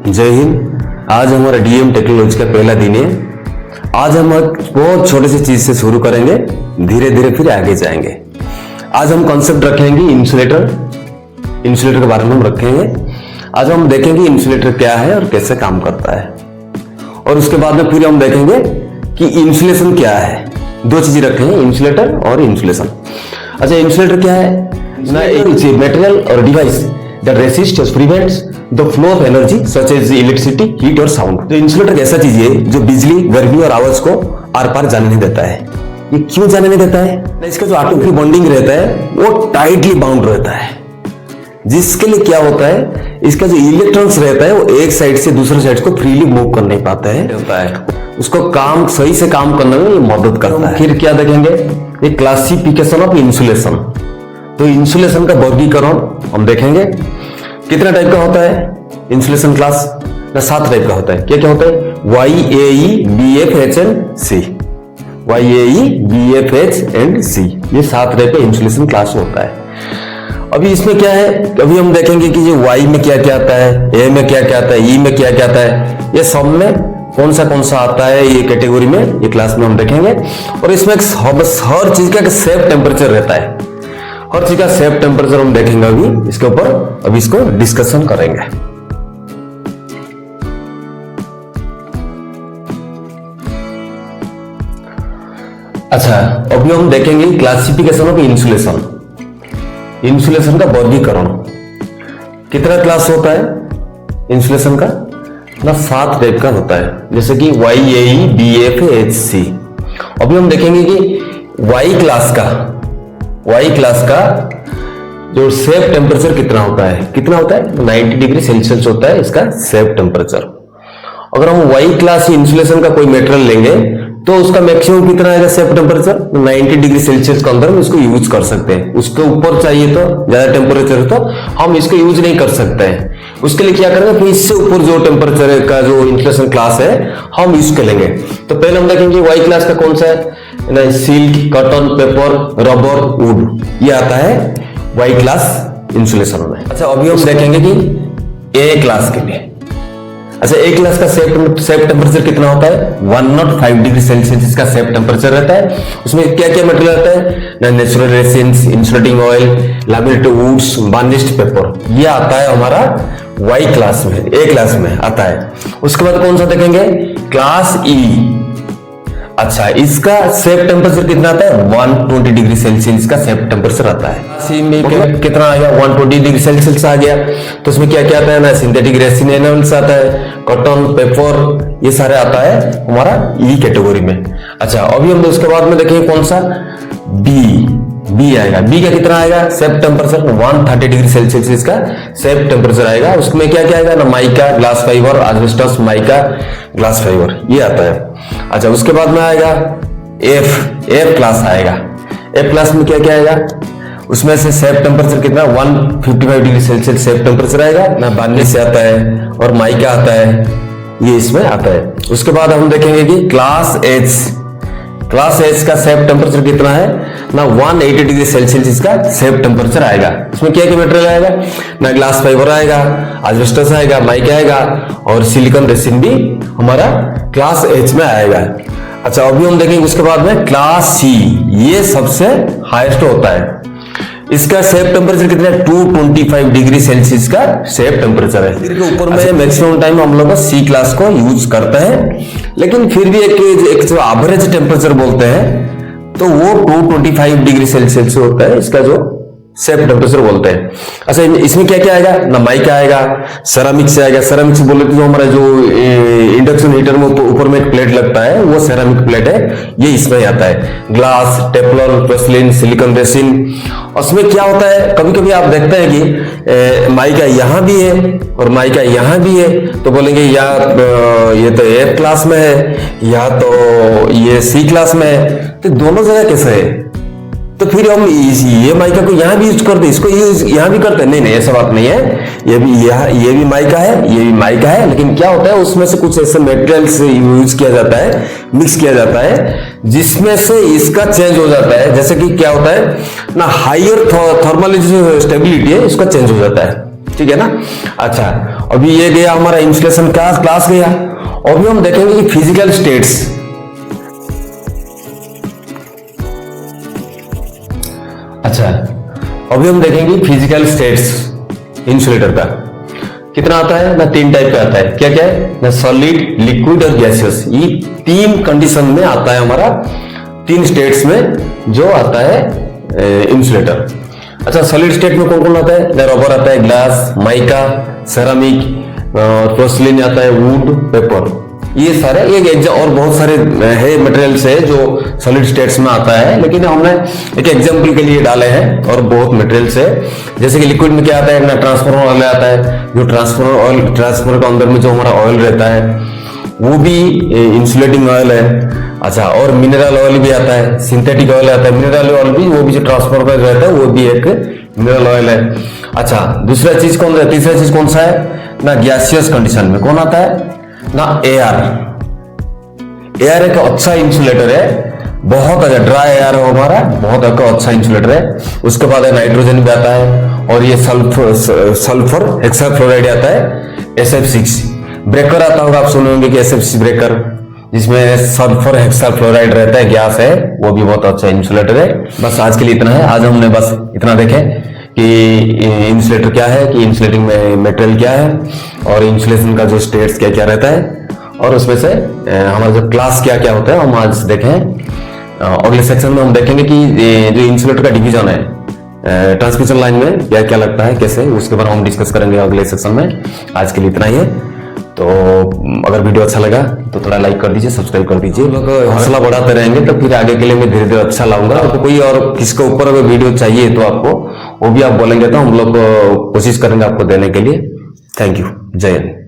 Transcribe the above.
जय हिंद। आज हमारा डीएम टेक्नोलॉजी का पहला दिन है। आज हम बहुत छोटे से चीज से शुरू करेंगे, धीरे धीरे फिर आगे जाएंगे। आज हम कॉन्सेप्ट रखेंगे इंसुलेटर के बारे में हम रखेंगे। आज हम देखेंगे इंसुलेटर क्या है और कैसे काम करता है, और उसके बाद में फिर हम देखेंगे कि इंसुलेशन क्या है। दो चीजें रखेंगे, इंसुलेटर और इंसुलेशन। अच्छा, इंसुलेटर क्या है ना? इट्स ए मटेरियल और device that resists prevents the flow of energy such as electricity, heat और साउंड। तो इंसुलेटर ऐसा चीज है जो बिजली, गर्मी और आवाज को आर पार जाने नहीं देता है। ये क्यों जाने नहीं देता है? इसका जो आटोमेटिक बॉन्डिंग रहता है वो टाइटली बाउंड रहता है, जिसके लिए क्या होता है, इसका जो इलेक्ट्रॉन्स रहता है वो एक साइड से दूसरे साइड को फ्रीली मूव कर नहीं पाता है। उसको काम सही से काम करने में ये मदद करता है। फिर क्या देखेंगे, ये क्लासिफिकेशन ऑफ इंसुलेशन। तो इंसुलेशन का वर्गीकरण हम देखेंगे। कितना टाइप का होता है इंसुलेशन क्लास? 7 टाइप का होता है। क्या क्या होता है? YAE, BF, H and C। YAE, BF, H and C, ये 7 टाइप का इंसुलेशन क्लास होता है। अभी इसमें क्या है, अभी हम देखेंगे कि जो Y में क्या क्या आता है, A में क्या क्या आता है, E में क्या क्या आता है, ये सब में कौन सा आता है, ये कैटेगरी में, ये क्लास में हम देखेंगे। और इसमें हर चीज का सेफ टेम्परेचर रहता है, हर चीज का सेफ टेम्परेचर हम देखेंगे अभी इसके ऊपर। अभी इसको डिस्कशन करेंगे। अच्छा, अभी हम देखेंगे क्लासिफिकेशन ऑफ इंसुलेशन। इंसुलेशन का वर्गीकरण। कितना क्लास होता है इंसुलेशन का? 7 टाइप का होता है, जैसे कि YAE, BF, HC। अभी हम देखेंगे कि Y क्लास का जो सेफ टेम्परेचर कितना होता है? 90 डिग्री सेल्सियस होता है इसका सेफ टेम्परेचर। अगर हम Y क्लास इंसुलेशन का कोई मेटेरियल लेंगे तो उसका मैक्सिमम कितना आएगा सेफ टेम्परेचर? 90 डिग्री सेल्सियस के अंदर हम इसको यूज कर सकते हैं। उसके ऊपर चाहिए तो ज्यादा टेम्परेचर तो हम इसको यूज नहीं कर सकते हैं। उसके लिए क्या करेंगे, फिर इससे ऊपर जो टेम्परेचर का जो इंसुलेशन क्लास है हम यूज कर लेंगे। तो पहले हम देखेंगे Y क्लास का कौन सा है? Silk, cotton, paper, rubber, would, ये आता है Y क्लास इंसुलेशन में। अच्छा, अभी हम देखेंगे कि A क्लास के लिए। अच्छा, A क्लास का सेफ टेम्परेचर कितना होता है? 105 डिग्री सेल्सियस इसका सेफ टेम्परेचर रहता है। उसमें क्या क्या मटेरियल आता है? Natural resins, insulating oil, laminated woods, varnished paper, ये आता है हमारा Y क्लास में, A क्लास में आता है। उसके बाद कौन सा देखेंगे? Class E। अच्छा, इसका सेफ टेम्परेचर कितना आता है? 120 डिग्री सेल्सियस का सेफ टेम्परेचर आता है। सी में कितना आ गया? 120 डिग्री सेल्सियस आ गया। तो उसमें क्या क्या आता है ना? सिंथेटिक रेसिन एनिमल्स आता है, कॉटन, पेपर, ये सारे आता है हमारा ई कैटेगरी में। अच्छा, अभी हम उसके बाद में देखेंगे कौन सा? बी आएगा। बी का कितना आएगा सेफ टेम्परेचर? 130 डिग्री सेल्सियस इसका सेफ टेम्परेचर आएगा। उसमें क्या क्या आएगा ना? Mica, glass fibre, asbestos, mica, glass fibre, ये आता है। अच्छा, उसके बाद में आएगा एफ क्लास आएगा। एफ क्लास में क्या क्या आएगा? उसमें से सेफ टेम्परेचर कितना? 155 डिग्री सेल्सियस सेफ टेम्परेचर आएगा ना। बार्निश से आता है और माइका आता है, ये इसमें आता है। उसके बाद हम देखेंगे कि क्लास एच का सेफ टेम्परेचर कितना है ना? 180 डिग्री सेल्सियस इसका सेफ टेम्परेचर आएगा। इसमें क्या क्या मटेरियल आएगा ना? ग्लास फाइबर आएगा, एस्बेस्टस आएगा, माइका आएगा और सिलिकॉन रेसिन भी हमारा क्लास एच में आएगा। अच्छा, अभी हम देखेंगे उसके बाद में क्लास सी, ये सबसे हाईएस्ट होता है। इसका सेफ टेम्परेचर कितना है? 225 डिग्री सेल्सियस का सेफ टेम्परेचर है। फिर के ऊपर में मैक्सिमम टाइम हम लोग सी क्लास को यूज करते हैं, लेकिन फिर भी एक जो एवरेज टेम्परेचर बोलते हैं तो वो 225 डिग्री सेल्सियस होता है, इसका जो सेफ टेम्परेचर बोलते हैं। अच्छा, इसमें क्या क्या आएगा ना? माइका आएगा, सेरामिक से आएगा। सेरामिक से बोले तो हमारा जो इंडक्शन हीटर में ऊपर में एक प्लेट लगता है वो सेरामिक प्लेट है, ये इसमें आता है। Glass, Teflon, porcelain, silicone resin. उसमें क्या होता है, कभी कभी आप देखते हैं कि माइका यहाँ भी है और माइका यहाँ भी है, तो बोलेंगे या ये तो F क्लास में है या तो ये C क्लास में है, तो दोनों जगह कैसे है? तो फिर हम ये माइका को यहाँ भी यूज करते, इसको यूज यहाँ भी करते हैं? नहीं, ऐसा बात नहीं है। ये भी माइका है, ये भी माइका है, लेकिन क्या होता है उसमें से कुछ ऐसे मटेरियल्स यूज किया जाता है, मिक्स किया जाता है, जिसमें से इसका चेंज हो जाता है। जैसे कि क्या होता है ना, हायर थर्मल स्टेबिलिटी है, इसका चेंज हो जाता है। ठीक है ना। अच्छा, अभी ये गया हमारा इंसुलेशन क्लास गया। अभी हम देखेंगे कि फिजिकल स्टेट्स। अच्छा, अभी हम देखेंगे फिजिकल स्टेट्स इंसुलेटर का कितना आता है ना, 3 टाइप का आता है। क्या क्या है ना, सॉलिड, लिक्विड और गैसियस। ये 3 कंडीशन में आता है हमारा, 3 स्टेट्स में जो आता है इंसुलेटर। अच्छा, सॉलिड स्टेट में कौन कौन आता है, रबर आता है, ग्लास, माइका, सेरामिक, पोर्सिलिन आता है, वुड, पेपर। ये सारे एक और बहुत सारे है मटेरियल्स है जो सॉलिड स्टेट्स में आता है, लेकिन हमने एक एग्जांपल के लिए डाले हैं। और बहुत मटेरियल्स है, जैसे कि लिक्विड में क्या आता है ना, ट्रांसफॉर्मर ऑयल आता है। जो ट्रांसफॉर्मर के अंदर में जो हमारा ऑयल रहता है वो भी इंसुलेटिंग ऑयल है। अच्छा, और मिनरल ऑयल भी आता है, सिंथेटिक ऑयल आता है, मिनरल ऑयल भी, वो भी जो ट्रांसफॉर्मर रहता है वो भी एक मिनरल ऑयल है। अच्छा, तीसरा चीज कौन सा है ना, गैसियस कंडीशन में कौन आता है ना, एयर। एयर एक अच्छा इंसुलेटर है, बहुत अच्छा ड्राई एयर है हमारा, बहुत अच्छा इंसुलेटर है। उसके बाद नाइट्रोजन भी आता है, और ये सल्फर हेक्साफ्लोराइड आता है, SF6 ब्रेकर आता होगा, आप सुने होंगे कि SF6 ब्रेकर, जिसमें सल्फर हेक्साफ्लोराइड रहता है, गैस है, वो भी बहुत अच्छा इंसुलेटर है। बस आज के लिए इतना है। आज हमने बस इतना देखे कि इंसुलेटर क्या है, कि इंसुलेटिंग में मटेरियल क्या है, और इंसुलेशन का जो स्टेट्स क्या क्या रहता है, और उसमें से हमारा जो क्लास क्या क्या होता है हम आज देखें। अगले सेक्शन में हम देखेंगे कि जो इंसुलेटर का डिवीजन है ट्रांसमिशन लाइन में क्या क्या लगता है, कैसे, उसके बारे में हम डिस्कस करेंगे अगले सेक्शन में। आज के लिए इतना ही है। तो अगर वीडियो अच्छा लगा तो थोड़ा लाइक कर दीजिए, सब्सक्राइब कर दीजिए। लोग हौसला बढ़ाते रहेंगे तो फिर आगे के लिए मैं धीरे धीरे अच्छा लाऊंगा। आपको कोई और किसके ऊपर अगर वीडियो चाहिए तो आपको वो भी आप बोलेंगे तो हम लोग कोशिश करेंगे आपको देने के लिए। थैंक यू, जय हिंद।